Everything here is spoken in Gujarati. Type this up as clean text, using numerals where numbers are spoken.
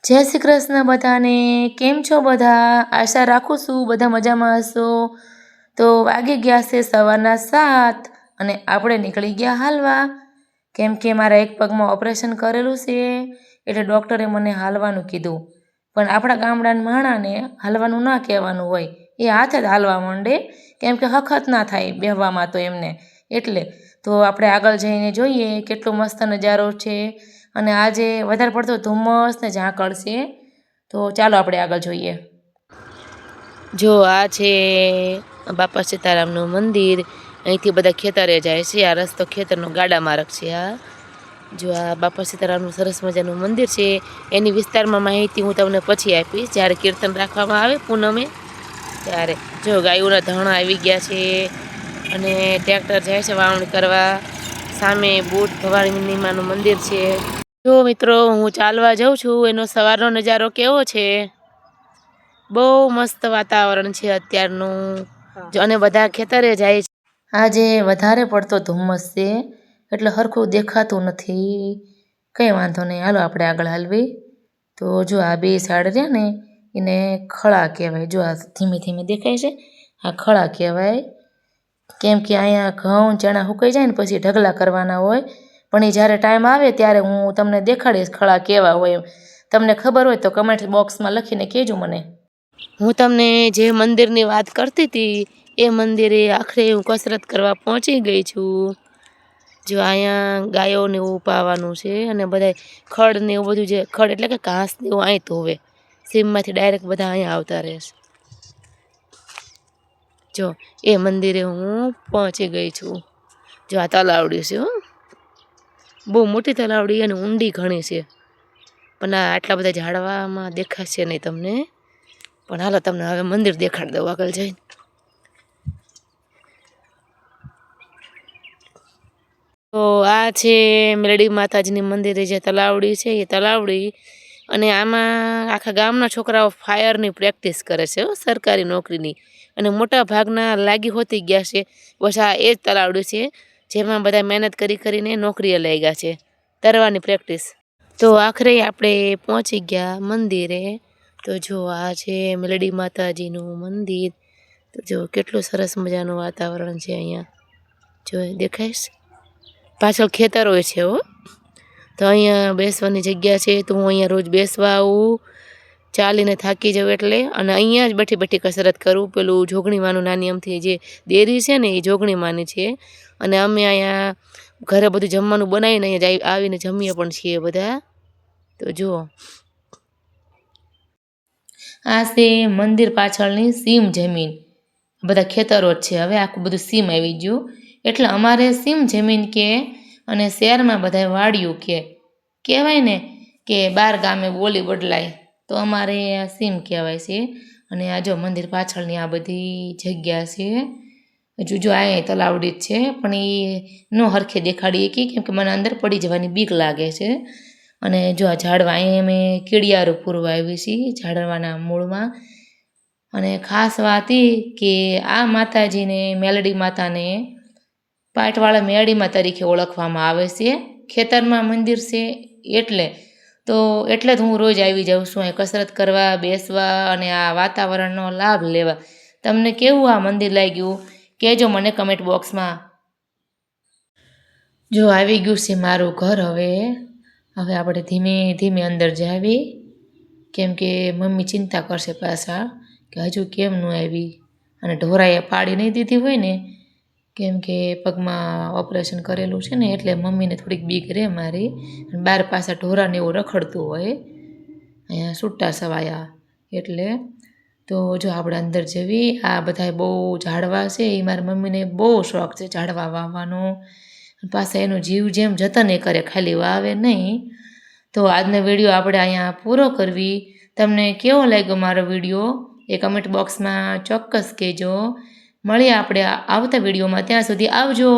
જય શ્રી કૃષ્ણ બધાને. કેમ છો બધા? આશા રાખું છું બધા મજામાં હશો. તો વાગી ગયા છે સવારના 7 અને આપણે નીકળી ગયા હાલવા, કેમ કે મારા એક પગમાં ઓપરેશન કરેલું છે એટલે ડૉક્ટરે મને હાલવાનું કીધું. પણ આપણા ગામડાના માણાને હાલવાનું ના કહેવાનું હોય, એ હાથે જ હાલવા માંડે, કેમ કે હખત ના થાય બેહવામાં તો એમને. એટલે તો આપણે આગળ જઈને જોઈએ કેટલો મસ્ત નજારો છે. અને આજે વધારે પડતો ધુમ્મસ ને ઝાકળ છે. તો ચાલો આપણે આગળ જોઈએ. જો આ છે બાપા સીતારામનું મંદિર. અહીંથી બધા ખેતરે જાય છે. આ રસ્તો ખેતરનો ગાડા માર્ગ છે. આ જો આ બાપા સીતારામનું સરસ મજાનું મંદિર છે. એની વિસ્તારમાં માહિતી હું તમને પછી આપીશ જ્યારે કીર્તન રાખવામાં આવે પૂનમે ત્યારે. જો ગાયોના ધાણા આવી ગયા છે અને ટ્રેક્ટર જાય છે વાવણી કરવા. સામે બુટ ભવાની માનું મંદિર છે. જો મિત્રો, હું ચાલવા જાઉં છું. એનો સવારનો નજારો કેવો છે? બહુ મસ્ત વાતાવરણ છે અત્યારનું. અને બધા ખેતરે જાય છે. આજે વધારે પડતો ધુમ્મસ છે એટલે હરખું દેખાતું નથી. કંઈ વાંધો નહીં, હાલો આપણે આગળ હાલવી. તો જો આ બે ઝાડ રહ્યા ને એને ખળા કહેવાય. જો આ ધીમે ધીમે દેખાય છે, આ ખળા કહેવાય. કેમ કે અહીંયા ઘઉં ચણા સુકાઈ જાય ને પછી ઢગલા કરવાના હોય. પણ એ જ્યારે ટાઈમ આવે ત્યારે હું તમને દેખાડીશ ખળા કેવા હોય. તમને ખબર હોય તો કમેન્ટ બોક્સમાં લખીને કહેજો મને. હું તમને જે મંદિરની વાત કરતી હતી એ મંદિરે આખરે હું કસરત કરવા પહોંચી ગઈ છું. જો અહીંયા ગાયોને એવું પાવાનું છે અને બધા ખડ ને એવું બધું, જે ખડ એટલે કે ઘાસ ને એવું અહીં ધોવે. સીમમાંથી ડાયરેક્ટ બધા અહીંયા આવતા રહેશે. જો એ મંદિરે હું પહોંચી ગઈ છું. જો આ તલાવડી છે, બહુ મોટી તલાવડી અને ઊંડી ઘણી છે. પણ આટલા બધા ઝાડવામાં દેખાશે નહીં તમને. પણ હાલો તમને હવે મંદિર દેખાડી દઉં આગળ જઈને. તો આ છે મેલડી માતાજીની મંદિરે જે તલાવડી છે એ તલાવડી. અને આમાં આખા ગામના છોકરાઓ ફાયરની પ્રેક્ટિસ કરે છે, સરકારી નોકરીની. અને મોટા ભાગના લાગી હોતી ગયા છે. બસ આ એ જ તલાવડી છે જેમાં બધા મહેનત કરીને નોકરીએ લઈ ગયા છે, તરવાની પ્રેક્ટિસ. તો આખરે આપણે પહોંચી ગયા મંદિરે. તો જો આ છે મેલડી માતાજીનું મંદિર. તો જો કેટલું સરસ મજાનું વાતાવરણ છે અહીંયા. જો દેખાઈશ પાછળ ખેતરો છે હો. તો અહીંયા બેસવાની જગ્યા છે. તો હું અહીંયા રોજ બેસવા આવું, ચાલીને થાકી જાઉં એટલે. અને અહીંયા જ બેઠી બેઠી કસરત કરું. પેલું જોગણીમાનું નાની અમથી જે દેરી છે ને એ જોગણીમાની છે. અને અમે અહીંયા ઘરે બધું જમવાનું બનાવીને અહીંયા આવીને જમીએ પણ છીએ બધા. તો જુઓ, આ છે મંદિર પાછળની સીમ જમીન. બધા ખેતરો જ છે. હવે આખું બધું સીમ આવી ગયું એટલે અમારે સીમ જમીન કે, અને શહેરમાં બધા વાડિયું કહેવાય ને કે 12 ગામે બોલી બદલાય. તો અમારે આ સીમ કહેવાય છે. અને આ જો મંદિર પાછળની આ બધી જગ્યા છે. હજુ જો અહીંયા તલાવડી જ છે પણ એ ન હરખે દેખાડીએ કેમ કે મને અંદર પડી જવાની બીક લાગે છે. અને જો આ ઝાડવા અહીંયા મેં કીડિયારું પૂરવા આવી છીએ ઝાડવાના મૂળમાં. અને ખાસ વાત એ કે આ માતાજીને મેલડી માતાને પાટવાળા મેળીમાં તરીકે ઓળખવામાં આવે છે. ખેતરમાં મંદિર છે એટલે જ હું રોજ આવી જાઉં છું અહીં કસરત કરવા, બેસવા અને આ વાતાવરણનો લાભ લેવા. તમને કેવું આ મંદિર લાગ્યું કહેજો મને કમેન્ટ બોક્સમાં. જો આવી ગયું છે મારું ઘર. હવે આપણે ધીમે ધીમે અંદર જાવી, કેમ કે મમ્મી ચિંતા કરશે પાછા કે હજુ કેમ ન આવી. અને ઢોરાએ પાડી નહીં દીધી હોય ને, કેમ કે પગમાં ઓપરેશન કરેલું છે ને એટલે મમ્મીને થોડીક બીક રહે મારી. બાર પાછા ઢોરાને એવું રખડતું હોય અહીંયા છૂટા સવાયા એટલે. તો જો આપણે અંદર જવી. આ બધા બહુ ઝાડવા છે. એ મારી મમ્મીને બહુ શોખ છે ઝાડવા વાવવાનો. પાછા એનું જીવ જેમ જતન એ કરે, ખાલી વાવે નહીં. તો આજનો વિડીયો આપણે અહીંયા પૂરો કરવી. તમને કેવો લાગ્યો મારો વિડીયો એ કમેન્ટ બોક્સમાં ચોક્કસ કહેજો. મળીએ આપણે આવતા વિડીયોમાં. ત્યાં સુધી આવજો.